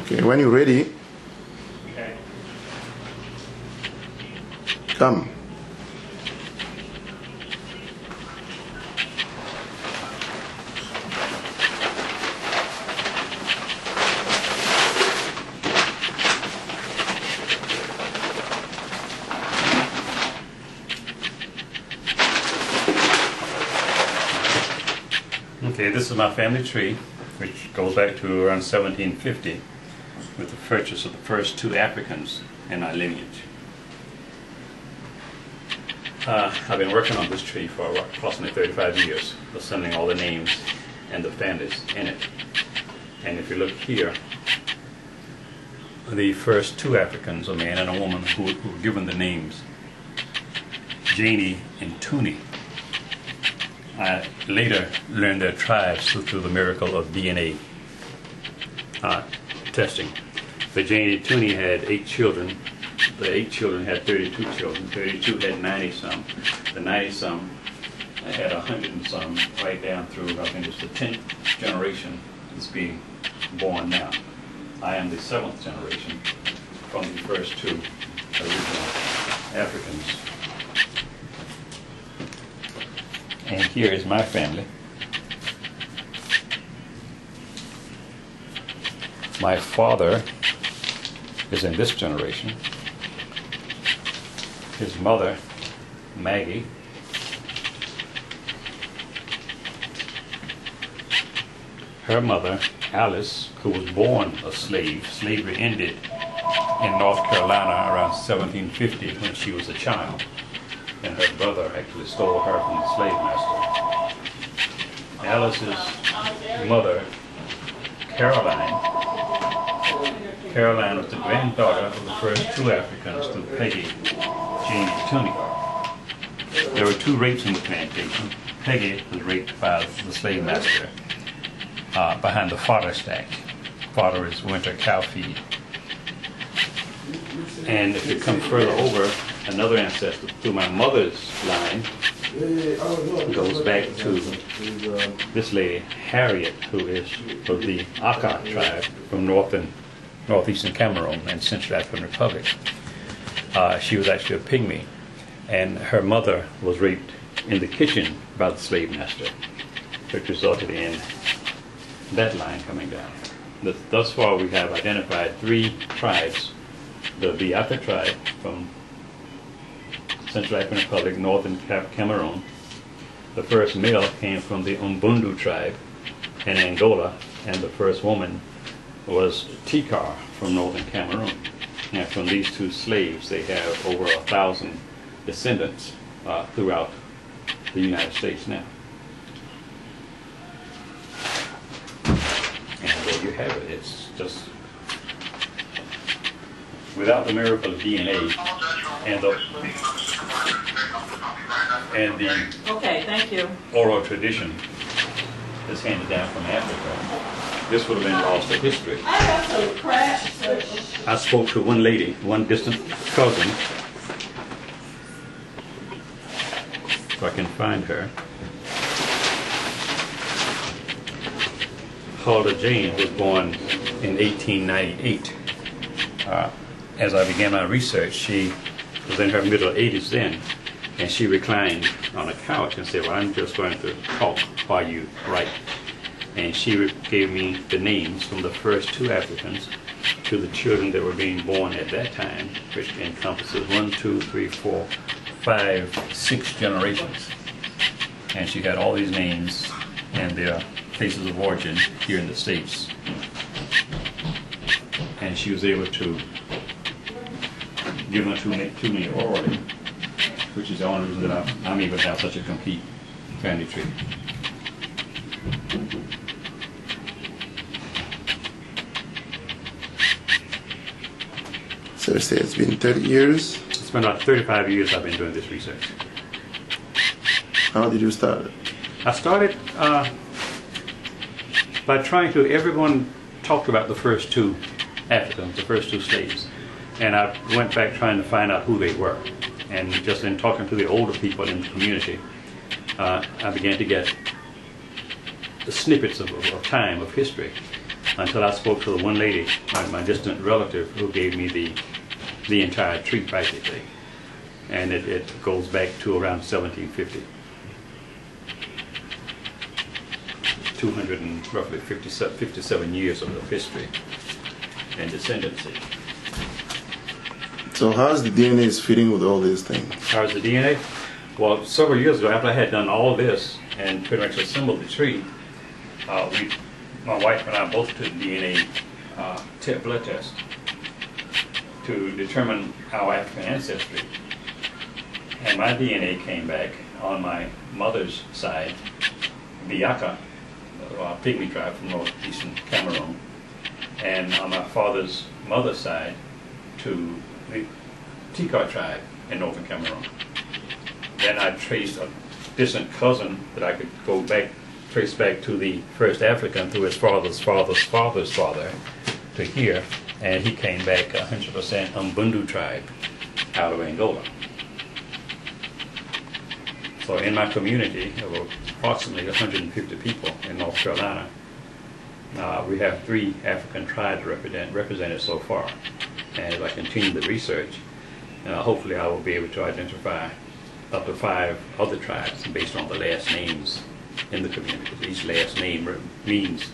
Okay, when you're ready, Okay. come. Okay, this is my family tree, which goes back to around 1750 with the purchase of the first two Africans in our lineage. I've been working on this tree for approximately 35 years, assembling all the names and the families in it. And if you look here, the first two Africans, a man and a woman, who were given the names Janie and Toonie. I later learned their tribes through the miracle of DNA testing. The Janie Toonie had 8 children. The 8 children had 32 children. 32 had 90-some. The 90-some had 100 and some, right down through, I think it's the 10th generation is being born now. I am the 7th generation from the first two original Africans. And here is my family. My father is in this generation. His mother, Maggie, her mother, Alice, who was born a slave. Slavery ended in North Carolina around 1750 when she was a child. And her brother actually stole her from the slave master. Alice's mother, Caroline. Caroline was the granddaughter of the first two Africans through Peggy Janie Toonie. There were 2 rapes in the plantation. Peggy was raped by the slave master behind the fodder stack. Fodder is winter cow feed. And if you come further over, another ancestor through my mother's line goes back to this lady, Harriet, who is of the Aka tribe from northeastern Cameroon and Central African Republic. She was actually a pygmy, and her mother was raped in the kitchen by the slave master, which resulted in that line coming down. Thus far, we have identified 3 tribes: the Biafra tribe from Central African Republic, northern Cameroon. The first male came from the Umbundu tribe in Angola, and the first woman was Tikar from northern Cameroon. And from these 2 slaves, they have over 1,000 descendants throughout the United States now. And there you have it. It's just, without the miracle of DNA and the Okay, thank you. oral tradition that's handed down from Africa, this would have been lost to history. I have some cracks. I spoke to one lady, one distant cousin, if I can find her. Huldah Jane was born in 1898. As I began my research, she was in her middle 80s then, and she reclined on a couch and said, "Well, I'm just going to talk while you write." And she gave me the names from the first 2 Africans to the children that were being born at that time, which encompasses 1, 2, 3, 4, 5, 6 generations. And she had all these names and their places of origin here in the States. And she was able to give them to me orally, which is the only reason that I'm able to have such a complete family tree. So you say it's been 30 years. It's been about 35 years I've been doing this research. How did you start? I started by trying to, everyone talked about the first 2 Africans, the first 2 slaves. And I went back trying to find out who they were. And just in talking to the older people in the community, I began to get the snippets of time, of history. until I spoke to the one lady, my distant relative, who gave me the entire tree practically. And it goes back to around 1750. 200 and roughly 57 years of history and descendancy. So how's the DNA is fitting with all these things? How's the DNA? Well, several years ago, after I had done all this and pretty much assembled the tree, my wife and I both took DNA blood test to determine our African ancestry. And my DNA came back on my mother's side, Biaka, a pygmy tribe from northeastern Cameroon, and on my father's mother's side to the Tikar tribe in northern Cameroon. Then I traced a distant cousin that I could trace back to the first African through his father's father's father's father to here, and he came back 100% Umbundu tribe out of Angola. So in my community, there were approximately 150 people in North Carolina. We have 3 African tribes represented so far. And as I continue the research, hopefully I will be able to identify up to 5 other tribes based on the last names in the community. Each last name means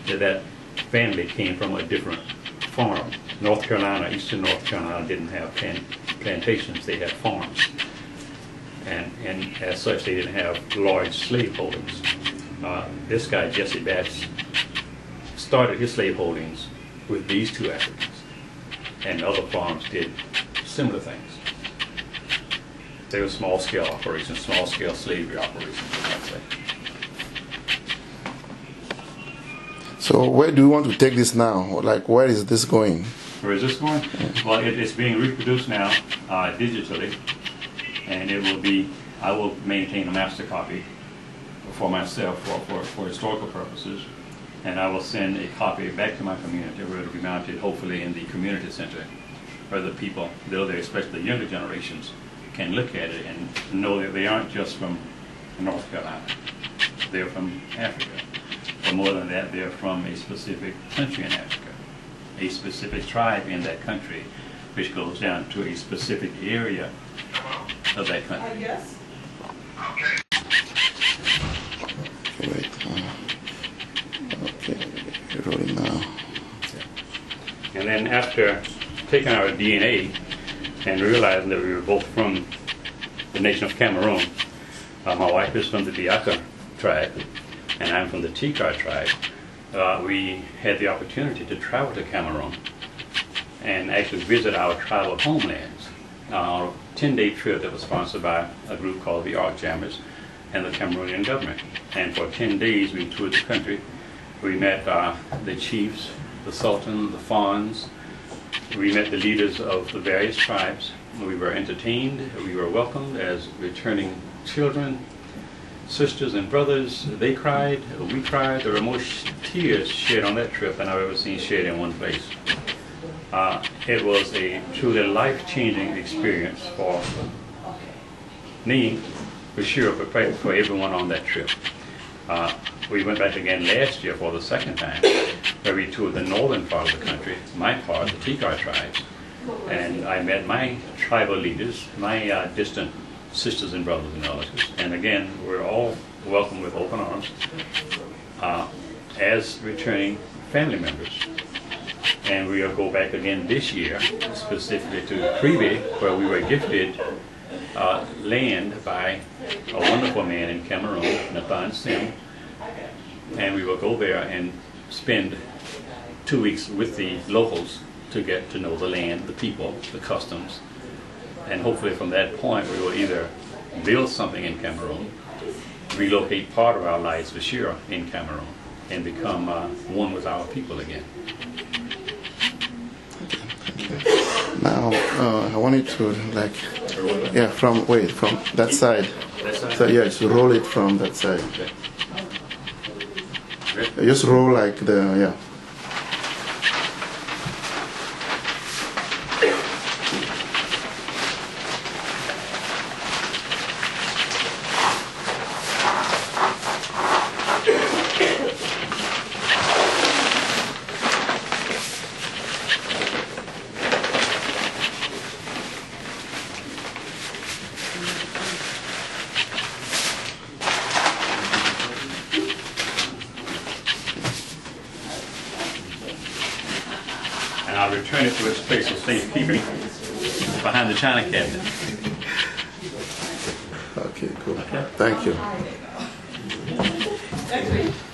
that family came from a different farm. North Carolina, eastern North Carolina didn't have plantations, they had farms. And as such, they didn't have large slave holdings. This guy, Jesse Batts, started his slave holdings with these 2 Africans, and other farms did similar things. They were small-scale operations, small-scale slavery operations, you might say. So where do you want to take this now? Like, where is this going? Where is this going? Well, it's being reproduced now digitally. And it will be, I will maintain a master copy for myself for historical purposes, and I will send a copy back to my community where it will be mounted hopefully in the community center where the people, especially the younger generations, can look at it and know that they aren't just from North Carolina, they're from Africa. But more than that, they're from a specific country in Africa, a specific tribe in that country, which goes down to a specific area of that country. Yes. Okay, wait. Okay, you're rolling now. And then after taking our DNA and realizing that we were both from the nation of Cameroon, my wife is from the Biaka tribe, and I'm from the Tikar tribe, we had the opportunity to travel to Cameroon and actually visit our tribal homelands. 10-day trip that was sponsored by a group called the Ark Jammers and the Cameroonian government. And for 10 days we toured the country. We met the chiefs, the sultan, the fawns. We met the leaders of the various tribes. We were entertained. We were welcomed as returning children, sisters and brothers. They cried, we cried. There were more tears shed on that trip than I've ever seen shed in one place. It was a truly life-changing experience for me, for sure, for everyone on that trip. We went back again last year for the second time, where we toured the northern part of the country, my part, the Tikar tribes, and I met my tribal leaders, my distant sisters and brothers and relatives, and again, we're all welcomed with open arms as returning family members. And we will go back again this year, specifically to Kribi, where we were gifted land by a wonderful man in Cameroon, Nathan Sim. And we will go there and spend 2 weeks with the locals to get to know the land, the people, the customs. And hopefully from that point we will either build something in Cameroon, relocate part of our lives for sure in Cameroon, and become one with our people again. Now, I want you to from that side. That side? So yeah, just roll it from that side. Okay. Just roll like yeah. I'll return it to its place of safekeeping behind the china cabinet. Okay, cool. Thank you. Next week.